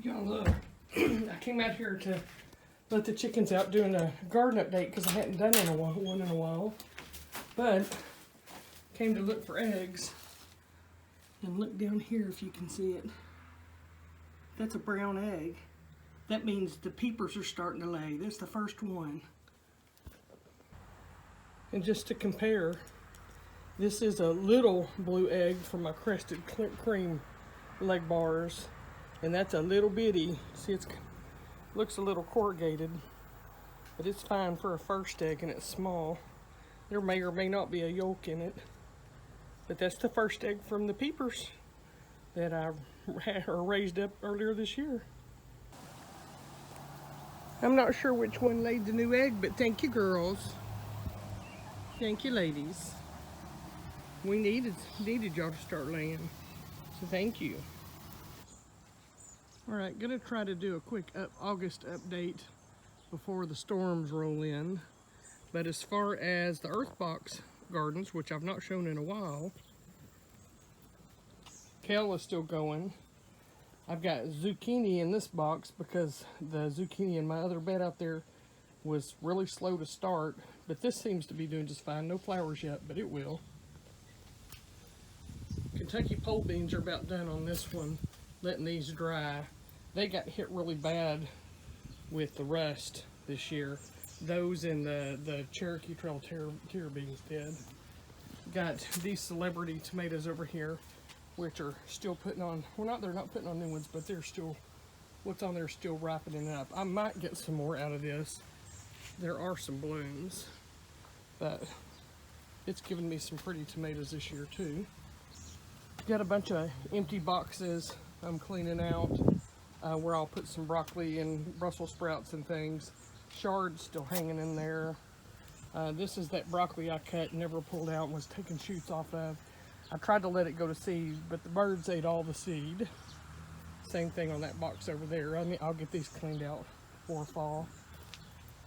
Y'all look, I came out here to let the chickens out doing a garden update because I hadn't done one in a while. But came to look for eggs. And look down here if you can see it. That's a brown egg. That means the peepers are starting to lay. That's the first one. And just to compare, this is a little blue egg from my crested cream leg bars. And that's a little bitty. See, it looks a little corrugated, but it's fine for a first egg and it's small. There may or may not be a yolk in it, but that's the first egg from the peepers that I raised up earlier this year. I'm not sure which one laid the new egg, but thank you, girls. Thank you, ladies. We needed y'all to start laying, so thank you. All right, gonna try to do a quick August update before the storms roll in. But as far as the Earthbox gardens, which I've not shown in a while, kale is still going. I've got zucchini in this box because the zucchini in my other bed out there was really slow to start, but this seems to be doing just fine. No flowers yet, but it will. Kentucky pole beans are about done on this one, letting these dry. They got hit really bad with the rust this year. Those and the Cherokee Trail tier beans did. Got these celebrity tomatoes over here, which are still putting on, well, they're not putting on new ones, but they're still, what's on there is still ripening up. I might get some more out of this. There are some blooms, but it's given me some pretty tomatoes this year too. Got a bunch of empty boxes I'm cleaning out where I'll put some broccoli and Brussels sprouts and things. Chard's still hanging in there. This is that broccoli I cut, never pulled out, and was taking shoots off of. I tried to let it go to seed, but the birds ate all the seed. Same thing on that box over there. I'll get these cleaned out before fall.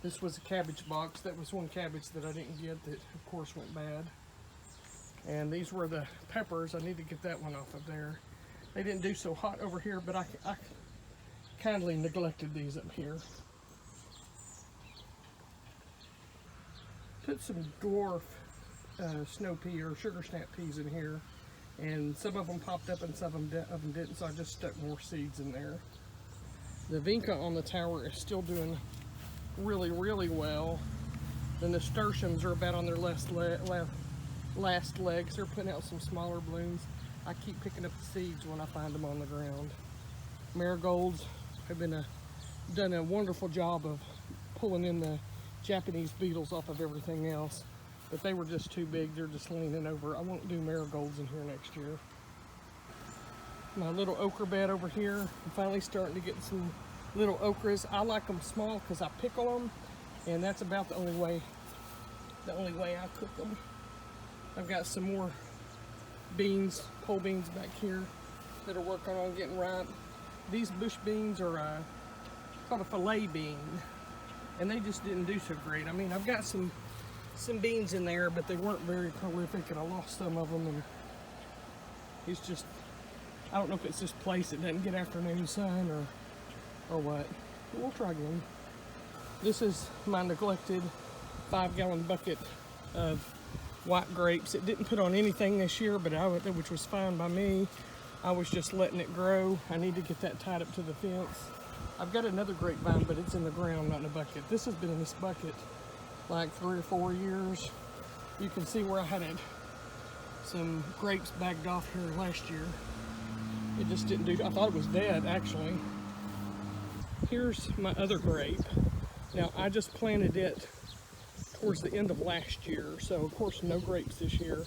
This was a cabbage box. That was one cabbage that I didn't get that, of course, went bad. And these were the peppers. I need to get that one off of there. They didn't do so hot over here, but I kindly neglected these up here. Put some dwarf snow pea or sugar snap peas in here, and some of them popped up and some of them didn't, so I just stuck more seeds in there. The vinca on the tower is still doing really, really well. The nasturtiums are about on their last legs. They're putting out some smaller blooms. I keep picking up the seeds when I find them on the ground. Marigolds have done a wonderful job of pulling in the Japanese beetles off of everything else, but they were just too big. They're just leaning over. I won't do marigolds in here next year. My little ochre bed over here, I'm finally starting to get some little ochres. I like them small because I pickle them, and that's about the only way I cook them. I've got some more beans, pole beans back here that are working on getting ripe. These bush beans are called a filet bean, and they just didn't do so great. I mean, I've got some beans in there, but they weren't very prolific, and I lost some of them, and it's just, I don't know if it's this place that doesn't get afternoon sun or what. But we'll try again. This is my neglected 5-gallon bucket of white grapes. It didn't put on anything this year, but which was fine by me. I was just letting it grow. I need to get that tied up to the fence. I've got another grapevine, but it's in the ground, not in a bucket. This has been in this bucket like 3 or 4 years. You can see where I had some grapes bagged off here last year. It just didn't do, I thought it was dead actually. Here's my other grape. Now I just planted it towards the end of last year, so of course no grapes this year,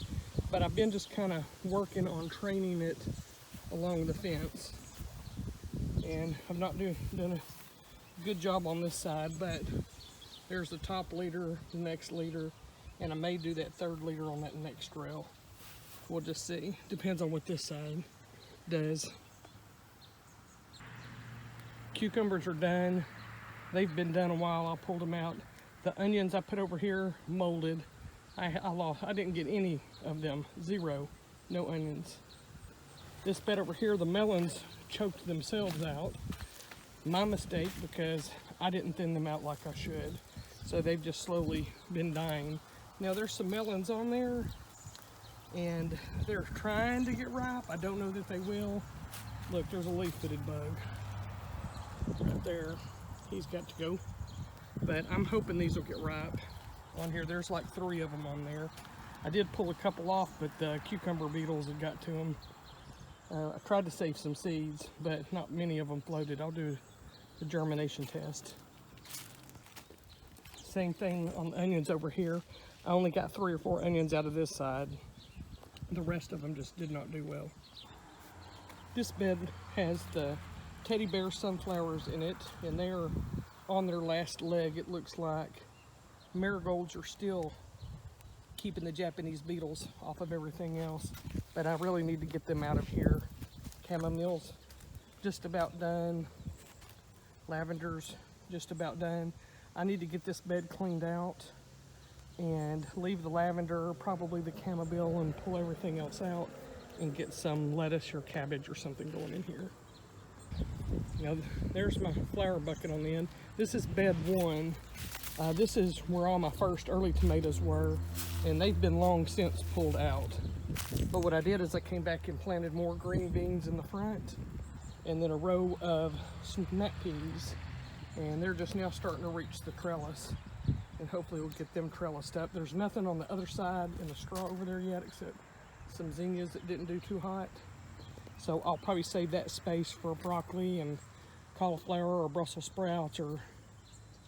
but I've been just kind of working on training it along the fence, and I've not done a good job on this side, but there's the top leader, the next leader, and I may do that third leader on that next rail. We'll just see. Depends on what this side does. Cucumbers are done. They've been done a while. I pulled them out. The onions I put over here molded. I didn't get any of them. Zero. No onions. This bed over here, the melons choked themselves out. My mistake, because I didn't thin them out like I should. So they've just slowly been dying. Now there's some melons on there, and they're trying to get ripe. I don't know that they will. Look, there's a leaf-footed bug right there. He's got to go. But I'm hoping these will get ripe. On here, there's like 3 of them on there. I did pull a couple off, but the cucumber beetles had got to them. I tried to save some seeds, but not many of them floated. I'll do the germination test. Same thing on the onions over here. I only got 3 or 4 onions out of this side. The rest of them just did not do well. This bed has the teddy bear sunflowers in it, and they're on their last leg, it looks like. Marigolds are still keeping the Japanese beetles off of everything else, but I really need to get them out of here. Chamomile's just about done. Lavender's just about done. I need to get this bed cleaned out and leave the lavender, probably the chamomile, and pull everything else out and get some lettuce or cabbage or something going in here. Now there's my flower bucket on the end. This is bed 1. This is where all my first early tomatoes were, and they've been long since pulled out. But what I did is I came back and planted more green beans in the front, and then a row of snap peas, and they're just now starting to reach the trellis, and hopefully we'll get them trellised up. There's nothing on the other side in the straw over there yet, except some zinnias that didn't do too hot. So I'll probably save that space for broccoli and cauliflower or Brussels sprouts or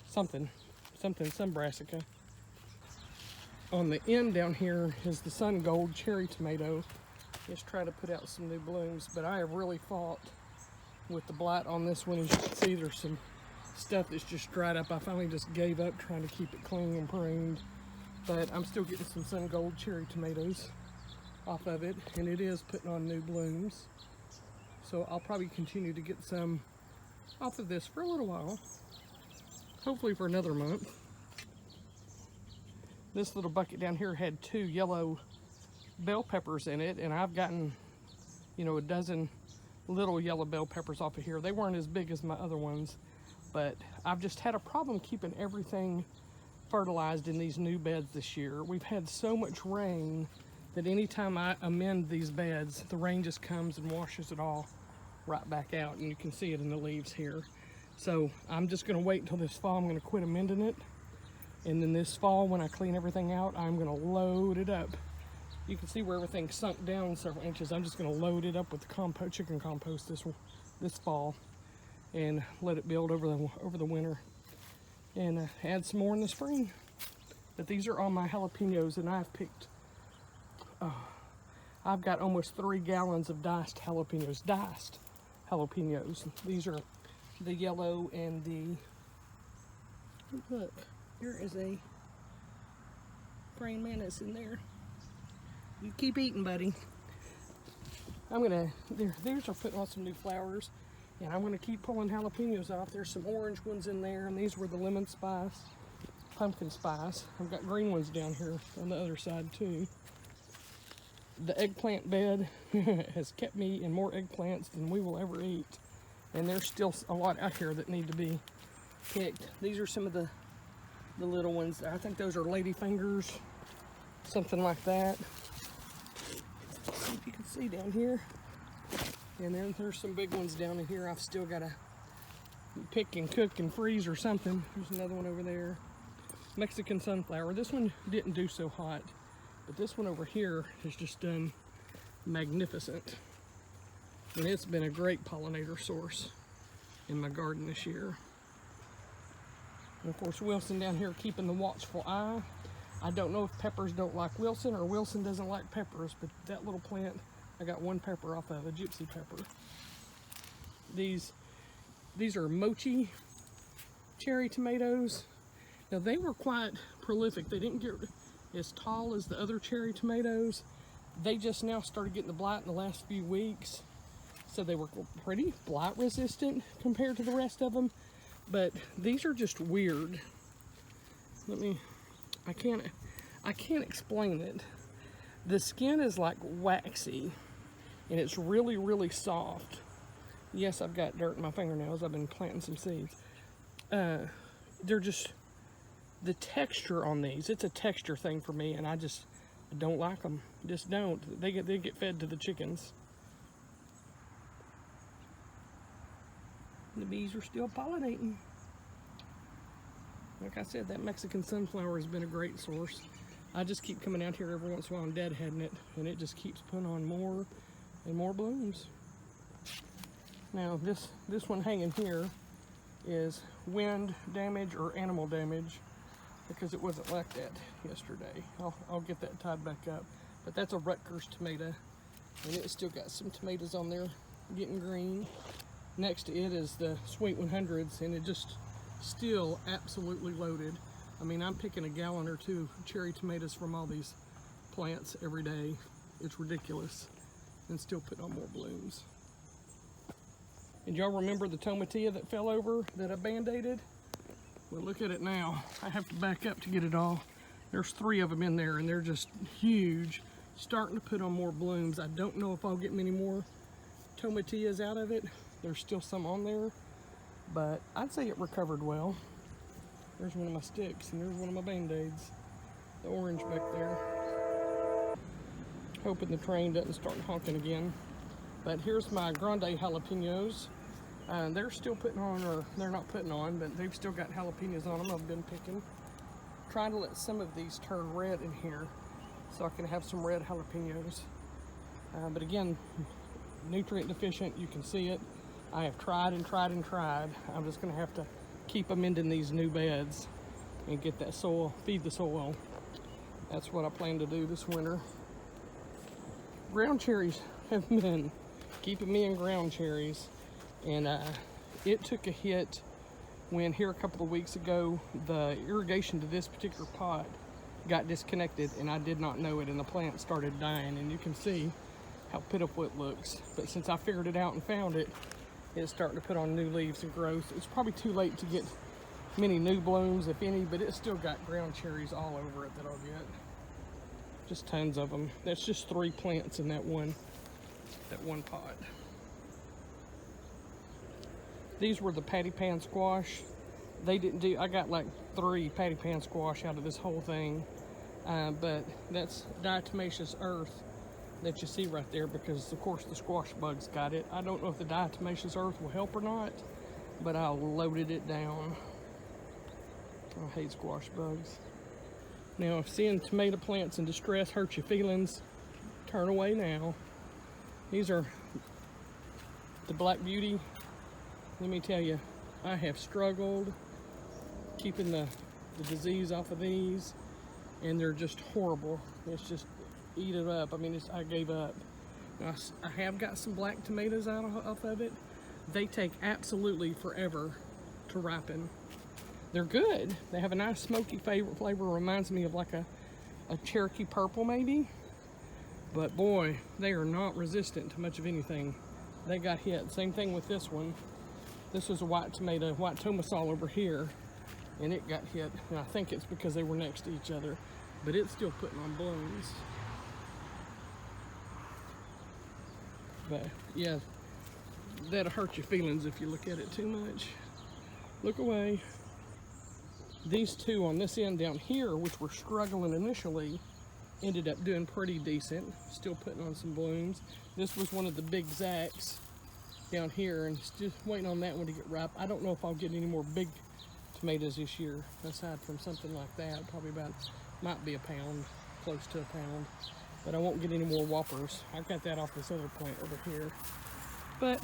some brassica. On the end down here is the sun gold cherry tomato. Just trying to put out some new blooms, but I have really fought with the blight on this one. As you can see, there's some stuff that's just dried up. I finally just gave up trying to keep it clean and pruned, but I'm still getting some sun gold cherry tomatoes off of it, and it is putting on new blooms. So I'll probably continue to get some off of this for a little while, hopefully for another month. This little bucket down here had 2 yellow bell peppers in it, and I've gotten, you know, a dozen little yellow bell peppers off of here. They weren't as big as my other ones, but I've just had a problem keeping everything fertilized in these new beds this year. We've had so much rain that anytime I amend these beds, the rain just comes and washes it all right back out, and you can see it in the leaves here. So I'm just going to wait until this fall. I'm going to quit amending it, and then this fall when I clean everything out, I'm going to load it up. You can see where everything sunk down several inches. I'm just going to load it up with the chicken compost this fall and let it build over the winter, and add some more in the spring. But these are all my jalapenos, and I've picked I've got almost 3 gallons of diced jalapenos. These are the yellow and the, look, here is a praying mantis in there. You keep eating, buddy. These are putting on some new flowers, and I'm gonna keep pulling jalapenos off. There's some orange ones in there, and these were the lemon spice, pumpkin spice. I've got green ones down here on the other side too. The eggplant bed has kept me in more eggplants than we will ever eat, and there's still a lot out here that need to be picked. These are some of the little ones. I think those are ladyfingers, something like that. See if you can see down here. And then there's some big ones down in here I've still got to pick and cook and freeze or something. There's another one over there. Mexican sunflower. This one didn't do so hot, but this one over here has just done magnificent. And it's been a great pollinator source in my garden this year. And of course, Wilson down here keeping the watchful eye. I don't know if peppers don't like Wilson or Wilson doesn't like peppers, but that little plant, I got 1 pepper off of, a gypsy pepper. These are mochi cherry tomatoes. Now they were quite prolific. They didn't get as tall as the other cherry tomatoes. They just now started getting the blight in the last few weeks. So they were pretty blight resistant compared to the rest of them. But these are just weird. I can't explain it. The skin is like waxy, and it's really, really soft. Yes, I've got dirt in my fingernails. I've been planting some seeds. They're just, the texture on these, it's a texture thing for me, and I don't like them. Just don't. They get fed to the chickens. The bees are still pollinating. Like I said, that Mexican sunflower has been a great source. I just keep coming out here every once in a while and deadheading it, and it just keeps putting on more and more blooms. Now this one hanging here is wind damage or animal damage, because it wasn't like that yesterday. I'll get that tied back up. But that's a Rutgers tomato, and it's still got some tomatoes on there getting green. Next to it is the Sweet 100s, and it just still absolutely loaded. I mean, I'm picking a gallon or two cherry tomatoes from all these plants every day. It's ridiculous, and still putting on more blooms. And y'all remember the tomatillo that fell over that I band-aided? Well, look at it now. I have to back up to get it all. There's 3 of them in there, and they're just huge, starting to put on more blooms. I don't know if I'll get many more tomatillas out of it. There's still some on there, but I'd say it recovered well. There's one of my sticks, and there's one of my band-aids. The orange back there. Hoping the train doesn't start honking again. But here's my grande jalapenos. They're still putting on, or they're not putting on, but they've still got jalapenos on them. I've been picking. Trying to let some of these turn red in here so I can have some red jalapenos. But again, nutrient deficient, you can see it. I have tried and tried and tried. I'm just gonna have to keep them in these new beds and get that soil, feed the soil. That's what I plan to do this winter. Ground cherries have been keeping me in ground cherries, and it took a hit when here a couple of weeks ago the irrigation to this particular pot got disconnected, and I did not know it, and the plant started dying, and you can see how pitiful it looks. But since I figured it out and found it, it's starting to put on new leaves and growth. It's probably too late to get many new blooms, if any, but it's still got ground cherries all over it that I'll get. Just tons of them. That's just 3 plants in that one pot. These were the patty pan squash. They didn't do, I got like 3 patty pan squash out of this whole thing. But that's diatomaceous earth that you see right there, because of course the squash bugs got it. I don't know if the diatomaceous earth will help or not, but I loaded it down. I hate squash bugs. Now, if seeing tomato plants in distress hurts your feelings, turn away now. These are the Black Beauty. Let me tell you, I have struggled keeping the disease off of these, and they're just horrible. It's just eat it up. I mean, I gave up. Now, I have got some black tomatoes off of it. They take absolutely forever to ripen. They're good. They have a nice smoky flavor. Reminds me of like a Cherokee purple maybe. But boy, they are not resistant to much of anything. They got hit. Same thing with this one. This was a white tomato, white tomasol over here, and it got hit. And I think it's because they were next to each other, but it's still putting on blooms. But yeah, that'll hurt your feelings if you look at it too much. Look away. These 2 on this end down here, which were struggling initially, ended up doing pretty decent, still putting on some blooms. This was one of the big Zacks down here, and just waiting on that one to get ripe. I don't know if I'll get any more big tomatoes this year, aside from something like that. Probably about, might be a pound, close to a pound. But I won't get any more whoppers. I've got that off this other plant over here. But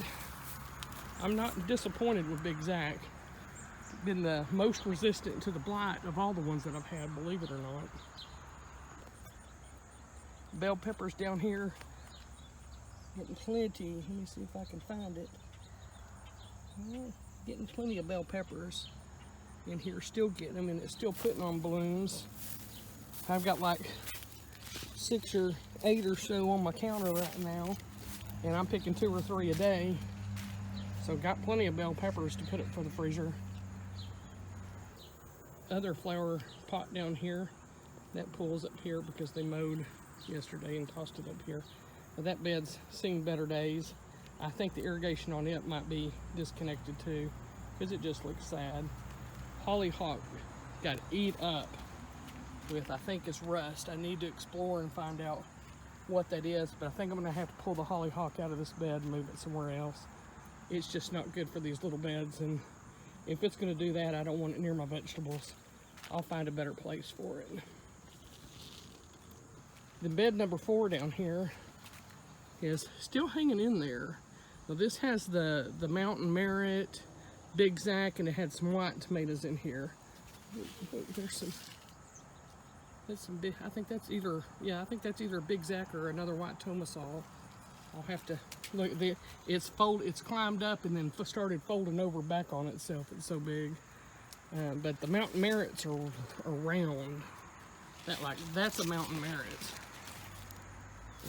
I'm not disappointed with Big Zack. Been the most resistant to the blight of all the ones that I've had, believe it or not. Bell peppers down here, getting plenty. Let me see if I can find it. Well, getting plenty of bell peppers in here, still getting them, and it's still putting on blooms. I've got like 6 or 8 or so on my counter right now, and I'm picking 2 or 3 a day. So got plenty of bell peppers to put it for the freezer. Other flower pot down here, that pulls up here because they mowed yesterday and tossed it up here. But that bed's seen better days. I think the irrigation on it might be disconnected too, because it just looks sad. Hollyhock got eat up with, I think it's rust. I need to explore and find out what that is, but I think I'm gonna have to pull the hollyhock out of this bed and move it somewhere else. It's just not good for these little beds, and if it's gonna do that, I don't want it near my vegetables. I'll find a better place for it. The bed number 4 down here is still hanging in there. Now this has the mountain merit, big Zac, and it had some white tomatoes in here. There's some big, I think that's either, yeah, I think that's either a big Zac or another white tomasol. I'll have to look. It's climbed up and then started folding over back on itself. It's so big. But the mountain merits are round. That's a mountain merit.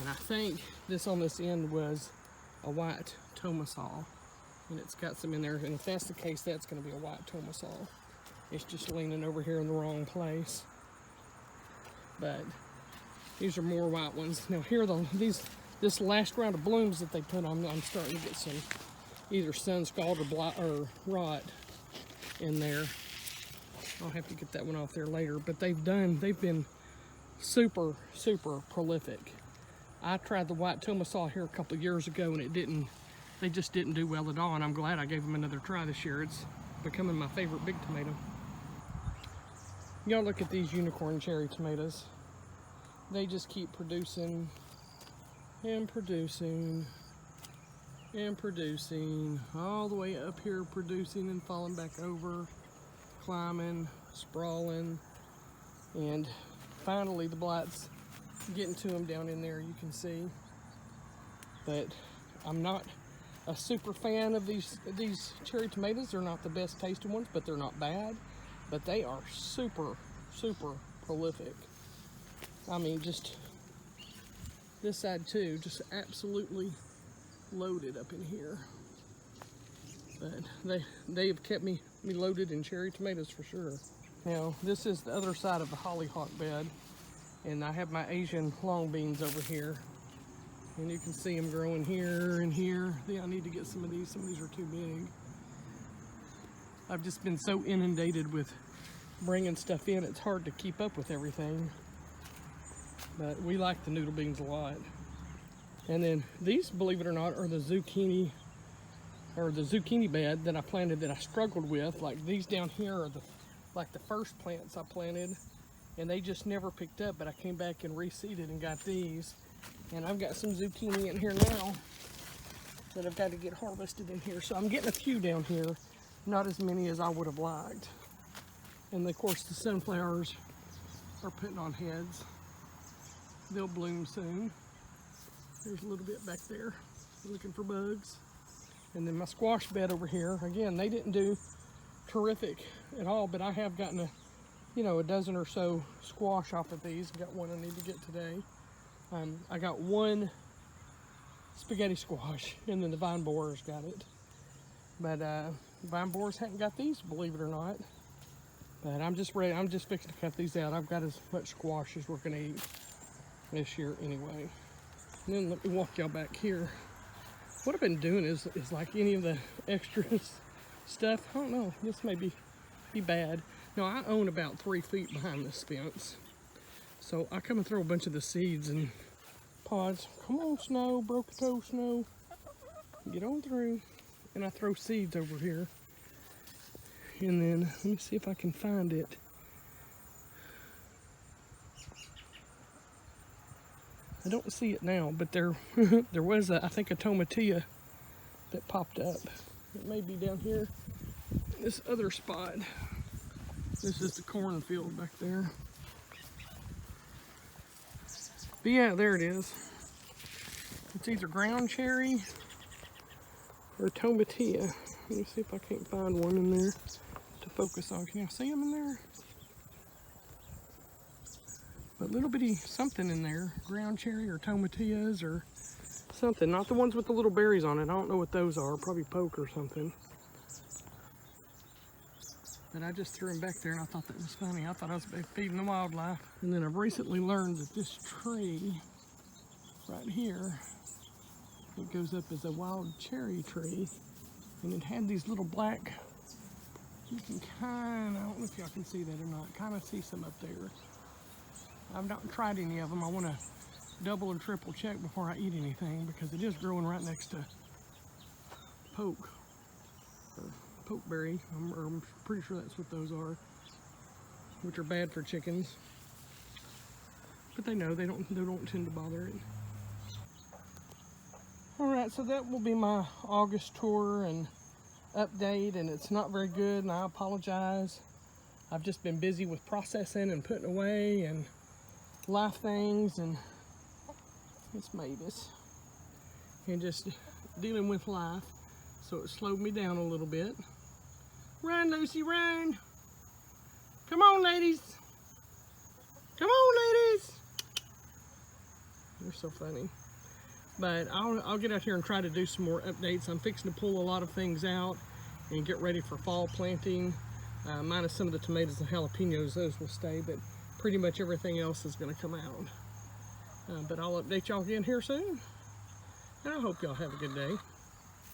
And I think this on this end was a white tomasol, and it's got some in there. And if that's the case, that's going to be a white tomasol. It's just leaning over here in the wrong place. But these are more white ones. Now here, this last round of blooms that they put on, I'm starting to get some either sun scald or blight or rot in there. I'll have to get that one off there later. But they've been super prolific. I tried the white tomasol here a couple of years ago, and they just didn't do well at all. And I'm glad I gave them another try this year. It's becoming my favorite big tomato. Y'all look at these unicorn cherry tomatoes. They just keep producing and producing and producing, all the way up here, producing and falling back over, climbing, sprawling, and finally the blight's getting to them down in there, you can see. But I'm not a super fan of these cherry tomatoes. They're not the best tasting ones, but they're not bad. But they are super prolific. I mean, just this side too, just absolutely loaded up in here. But they have kept me loaded in cherry tomatoes for sure. Now this is the other side of the hollyhock bed, and I have my Asian long beans over here, and you can see them growing here and here. I need to get some of these. Some of these are too big. I've just been so inundated with bringing stuff in, it's hard to keep up with everything. But we like the noodle beans a lot. And then these, believe it or not, are the zucchini, or the zucchini bed that I planted that I struggled with. Like these down here are like the first plants I planted, and they just never picked up, but I came back and reseeded and got these. And I've got some zucchini in here now that I've got to get harvested in here. So I'm getting a few down here, not as many as I would have liked. And of course the sunflowers are putting on heads. They'll bloom soon. There's a little bit back there, looking for bugs. And then my squash bed over here, again, they didn't do terrific at all, but I have gotten a dozen or so squash off of these. Got one I need to get today. I got one spaghetti squash, and then the vine borers got it. But vine borers hadn't got these, believe it or not. But I'm just fixing to cut these out. I've got as much squash as we're gonna eat this year anyway. And then let me walk y'all back here. What I've been doing is like any of the extra stuff, I don't know, this may be bad. Now I own about 3 feet behind this fence. So I come and throw a bunch of the seeds and pods. Come on, Snow, broke a toe, Snow. Get on through. And I throw seeds over here. And then, let me see if I can find it. I don't see it now, but there was, I think, a tomatilla that popped up. It may be down here, this other spot. This is the cornfield back there. But yeah, there it is. It's either ground cherry or tomatilla. Let me see if I can't find one in there to focus on. Can you see them in there? A little bitty something in there, ground cherry or tomatillas or something. Not the ones with the little berries on it. I don't know what those are. Probably poke or something. But I just threw them back there and I thought that was funny. I thought I was feeding the wildlife. And then I've recently learned that this tree right here It goes up as a wild cherry tree, and it had these little black, you can kind of, I don't know if y'all can see that or not, kind of see some up there. I've not tried any of them. I want to double and triple check before I eat anything, because it is growing right next to pokeberry. I'm pretty sure that's what those are, which are bad for chickens. But they know, they don't tend to bother it. Alright, so that will be my August tour and update, and it's not very good, and I apologize. I've just been busy with processing and putting away and life things, and it's Mavis, and just dealing with life, so it slowed me down a little bit. Run, Lucy, run! Come on, ladies! Come on, ladies! They're so funny. But I'll get out here and try to do some more updates. I'm fixing to pull a lot of things out and get ready for fall planting. Minus some of the tomatoes and jalapenos, those will stay, but pretty much everything else is going to come out. But I'll update y'all again here soon. And I hope y'all have a good day.